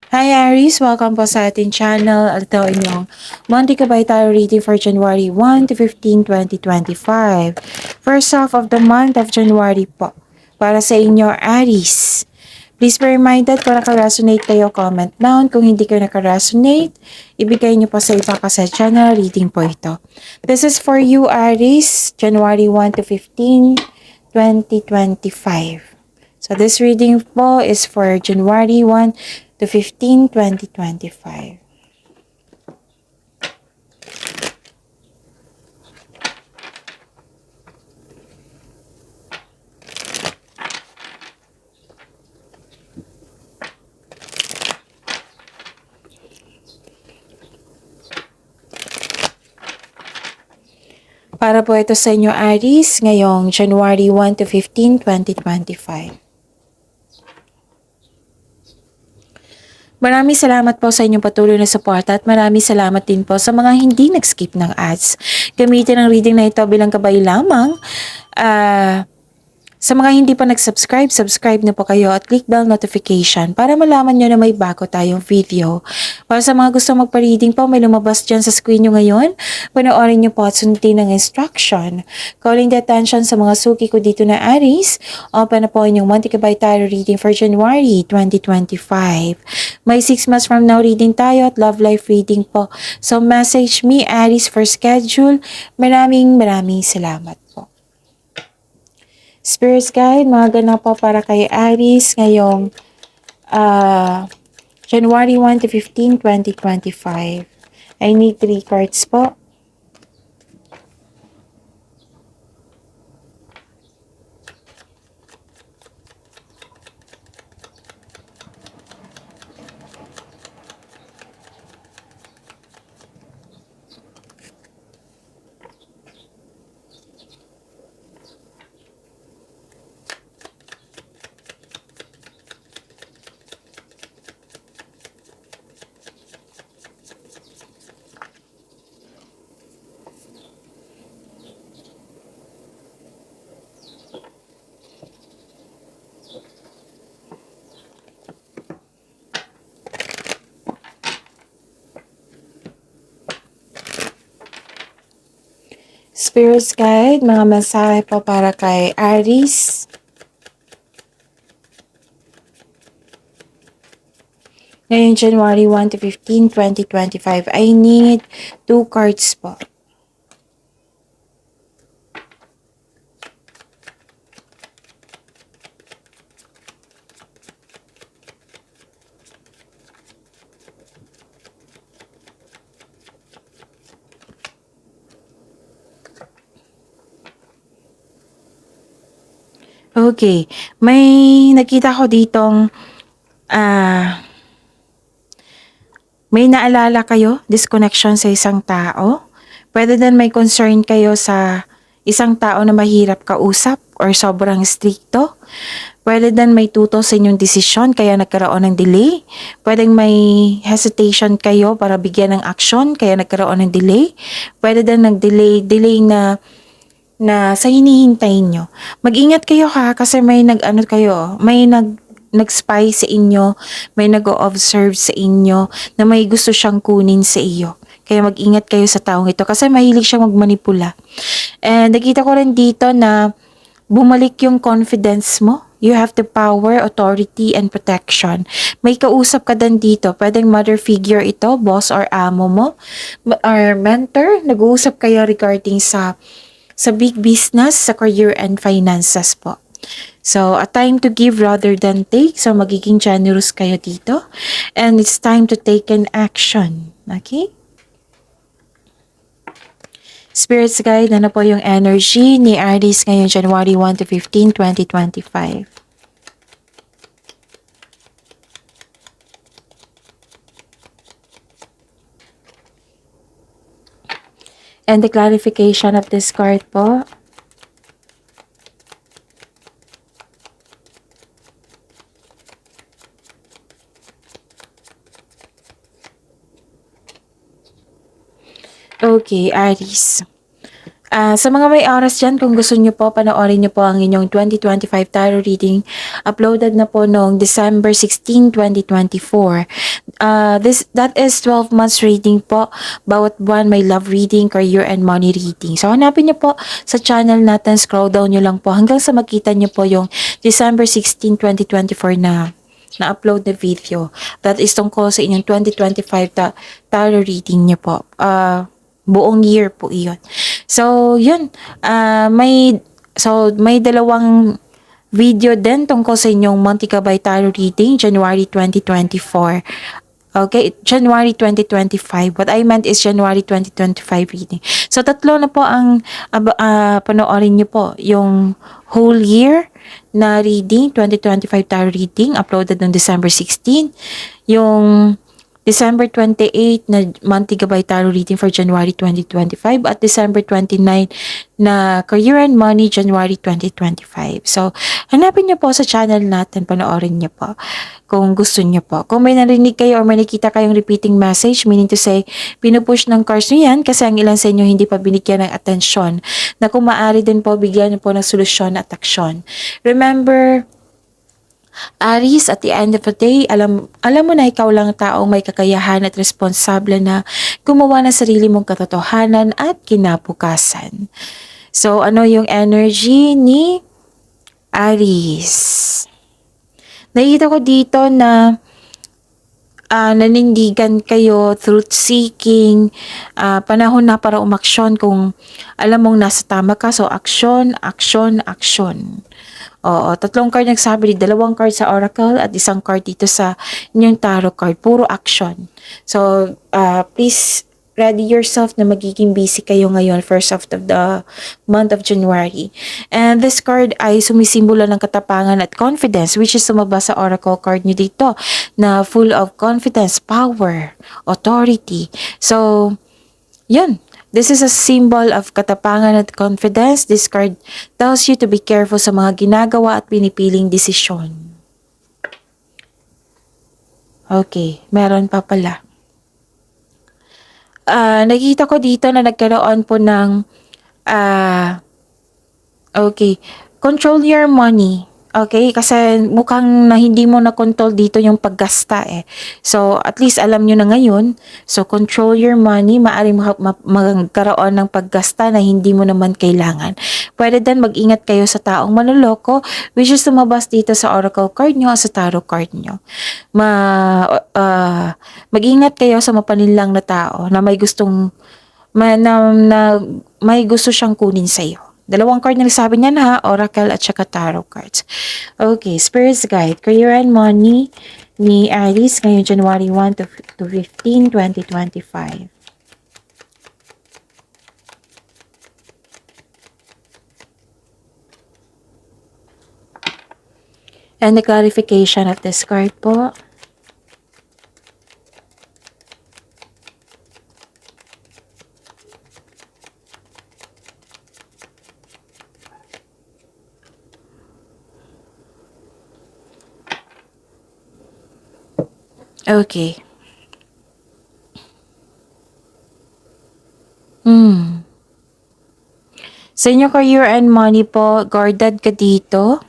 Hi Aries! Welcome po sa ating channel. Ito inyong Monthly Kabay Tarot Reading for January 1 to 15, 2025. First half of the month of January po. Para sa inyo Aries. Please be reminded kung naka-resonate kayo, comment down. Kung hindi kayo naka-resonate, ibigay niyo po sa iba kasi channel reading po ito. This is for you Aries, January 1 to 15, 2025. So this reading po is for January 1 to 15, 2025. Para po ito sa inyo Aries ngayong January 1 to 15, 2025. Maraming salamat po sa inyong patuloy na suporta at maraming salamat din po sa mga hindi nag-skip ng ads. Gamitin ang reading na ito bilang gabay lamang. Sa mga hindi pa nag-subscribe, subscribe na po kayo at click bell notification para malaman nyo na may bago tayong video. Para sa mga gusto magpa-reading po, may lumabas dyan sa screen nyo ngayon. Panoorin nyo po at sundin ang instruction. Calling the attention sa mga suki ko dito na Aries. Open na po inyong Monthly Kabay Tarot Reading for January 2025. May 6 months from now reading tayo at love life reading po. So message me Aries for schedule. Maraming salamat po. Spirit Guide, mga ganap po para kay Aries ngayong January 1 to 15, 2025. I need 3 cards po. Spirit Guide, mga mensahe po para kay Aries. Ngayon, January 1 to 15, 2025. I need 2 cards po. Okay. May nakita ko ditong may naalala kayo, disconnection sa isang tao. Pwede din may concern kayo sa isang tao na mahirap kausap or sobrang stricto. Pwede din may tuto sa inyong desisyon kaya nagkaroon ng delay. Pwedeng may hesitation kayo para bigyan ng action kaya nagkaroon ng delay. Pwede din delay na sa hinihintay nyo. Mag-ingat kayo kasi may nag-spy sa inyo, may nag-o-observe sa inyo na may gusto siyang kunin sa iyo. Kaya mag-ingat kayo sa taong ito kasi mahilig siyang magmanipula. And nakita ko rin dito na bumalik yung confidence mo. You have the power, authority, and protection. May kausap ka din dito. Pwedeng mother figure ito, boss or amo mo, or mentor. Nag-uusap kayo regarding sa big business, sa career and finances po. So, a time to give rather than take. So, magiging generous kayo dito. And it's time to take an action. Okay? Spirits Guide, ano po yung energy ni Aries ngayon January 1 to 15, 2025. And the clarification of this card po. Okay, Aries. Sa mga may oras dyan, kung gusto nyo po, panoorin nyo po ang inyong 2025 tarot reading uploaded na po noong December 16, 2024. That is 12 months reading po. Bawat buwan may love reading, career, and money reading. So, hanapin niyo po sa channel natin. Scroll down niyo lang po hanggang sa makita niyo po yung December 16, 2024 na-upload na video. That is tungkol sa inyong 2025 tarot reading niyo po. Buong year po iyon. So, yun. May dalawang video din tungkol sa inyong Monthly Gabay Tarot reading, January 2024. Okay, January 2025. What I meant is January 2025 reading. So, tatlo na po ang panoorin niyo po. Yung whole year na reading, 2025 tarot reading, uploaded noong December 16. Yung December 28 na Monthly Gabay Tarot reading for January 2025 at December 29 na Career and Money January 2025. So, hanapin niyo po sa channel natin, panoorin niyo po kung gusto niyo po. Kung may narinig kayo or may nakita kayong repeating message, meaning to say, pinupush ng cards niyo yan kasi ang ilan sa inyo hindi pa binigyan ng atensyon, na kung maaari din po, bigyan niyo po ng solusyon at aksyon. Remember, Aries, at the end of the day, alam mo na ikaw lang taong may kakayahan at responsable na gumawa ng sarili mong katotohanan at kinabukasan. So, ano yung energy ni Aries? Nakikita ko dito na nanindigan kayo, truth seeking, panahon na para umaksyon kung alam mong nasa tama ka. So, action, action, action. Oo, tatlong card nagsabi, dalawang card sa Oracle at isang card dito sa inyong tarot card. Puro action. So, please ready yourself na magiging busy kayo ngayon, first half of the month of January. And this card ay sumisimbolo ng katapangan at confidence, which is sumabas sa Oracle card nyo dito, na full of confidence, power, authority. So, yun. This is a symbol of katapangan at confidence. This card tells you to be careful sa mga ginagawa at pinipiling desisyon. Okay, meron pa pala. Nakita ko dito na nagkaroon po ng control your money. Okay, kasi mukhang na hindi mo na-control dito yung paggasta eh. So, at least alam nyo na ngayon. So, control your money. Maaaring magkaroon ng paggasta na hindi mo naman kailangan. Pwede din mag-ingat kayo sa taong manloloko, which is lumabas dito sa Oracle card nyo o sa Tarot card nyo. Mag-ingat kayo sa mapanilang na tao na may gustong may gusto siyang kunin sa iyo. Dalawang card na nagsabi niya na, Oracle at saka Tarot cards. Okay, Spirit's Guide, Career and Money ni Aries ngayong January 1 to 15, 2025. And the clarification of this card po. Okay. Sa inyo career and money po, guarded ka dito.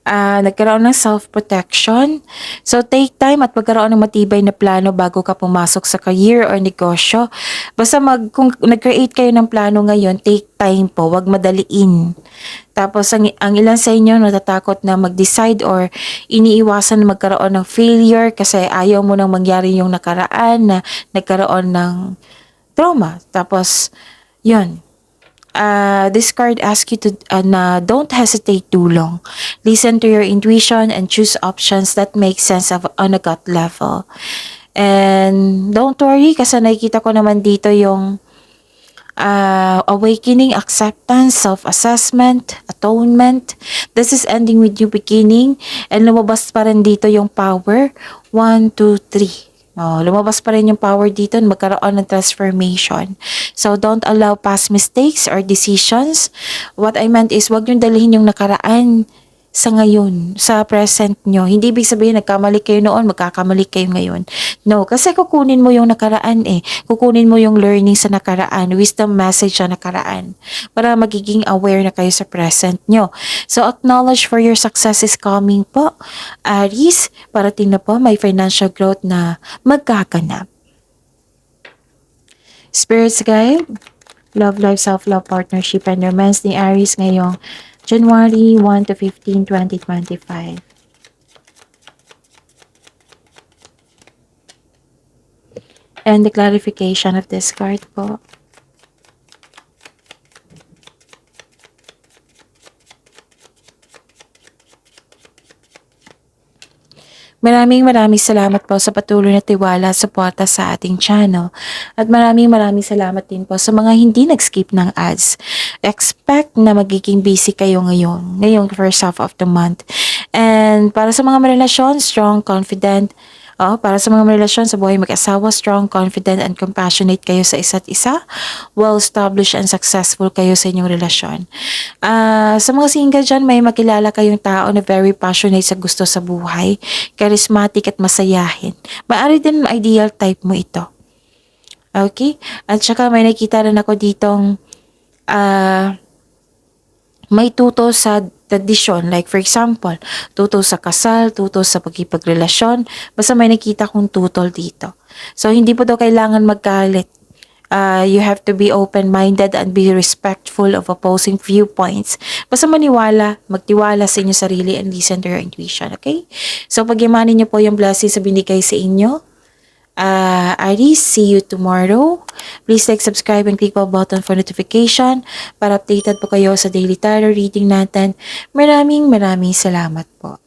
Nagkaroon ng self-protection. So, take time at magkaroon ng matibay na plano bago ka pumasok sa career or negosyo. Basta kung nag-create kayo ng plano ngayon, take time po, wag madaliin. Tapos, ang ilan sa inyo natatakot na mag-decide or iniiwasan na magkaroon ng failure kasi ayaw mo nang mangyari yung nakaraan na nagkaroon ng trauma. Tapos, yun. This card asks you to don't hesitate too long. Listen to your intuition and choose options that make sense on a gut level. And don't worry kasi nakikita ko naman dito yung awakening, acceptance, self-assessment, atonement. This is ending with new beginning. And lumabas pa rin dito yung power. 1, 2, 3. Lumabas pa rin yung power dito na magkaroon ng transformation. So, don't allow past mistakes or decisions. What I meant is, wag yung dalhin yung nakaraan sa ngayon, sa present nyo. Hindi ibig sabihin nagkamali kayo noon, magkakamali kayo ngayon. No, kasi kukunin mo yung nakaraan eh. Kukunin mo yung learning sa nakaraan, wisdom message sa nakaraan, para magiging aware na kayo sa present nyo. So, acknowledge for your success is coming po. Aries, parating na po, may financial growth na magkaganap. Spirits guide, love life, self-love, partnership, and romance ni Aries ngayong January 1 to 15, 2025. And the clarification of this card po. Maraming salamat po sa patuloy na tiwala at suporta sa ating channel. At maraming salamat din po sa mga hindi nag-skip ng ads. Expect na magiging busy kayo ngayong first half of the month. And para sa mga relasyon, strong, confident, para sa mga relasyon sa buhay mag-asawa, strong, confident, and compassionate kayo sa isa't isa. Well-established and successful kayo sa inyong relasyon. Sa mga single dyan, may makilala kayong tao na very passionate sa gusto sa buhay, charismatic at masayahin. Maaari din ideal type mo ito. Okay? At saka may nakita rin ako ditong may tuto sa tradisyon. Like for example, tuto sa kasal, tuto sa pagkipagrelasyon. Basta may nakita kong tutol dito. So, hindi po daw kailangan magkalit. You have to be open-minded and be respectful of opposing viewpoints. Basta magtiwala sa inyo sarili and listen to your intuition, okay? So, pag-imanin niyo po yung blessings sa binigay sa inyo. Aries, see you tomorrow. Please like, subscribe, and click the button for notification para updated po kayo sa daily tarot reading natin. Maraming salamat po.